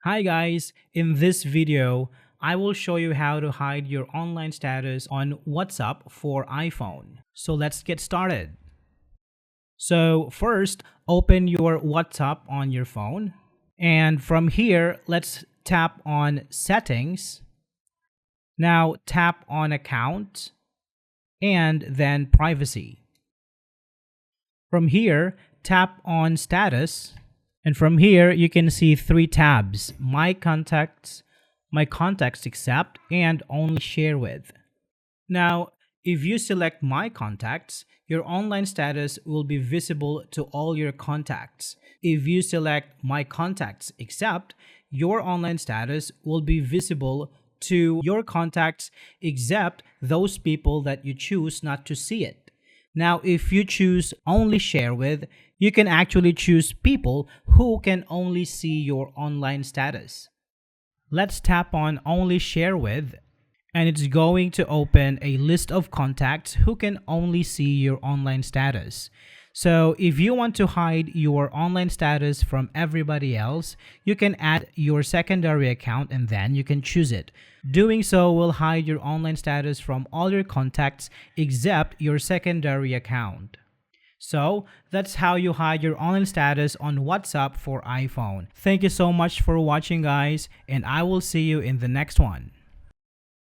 Hi guys, in this video, I will show you how to hide your online status on WhatsApp for iPhone. So let's get started. So first, open your WhatsApp on your phone. And from here, let's tap on Settings. Now tap on Account and then Privacy. From here, tap on Status. And from here, you can see three tabs: My Contacts, My Contacts Except, and Only Share With. Now, if you select My Contacts, your online status will be visible to all your contacts. If you select My Contacts Except, your online status will be visible to your contacts except those people that you choose not to see it. Now, if you choose Only Share With, you can actually choose people who can only see your online status. Let's tap on Only Share With, and it's going to open a list of contacts who can only see your online status. So if you want to hide your online status from everybody else, you can add your secondary account and then you can choose it. Doing so will hide your online status from all your contacts except your secondary account. So that's how you hide your online status on WhatsApp for iPhone. Thank you so much for watching, guys, and I will see you in the next one.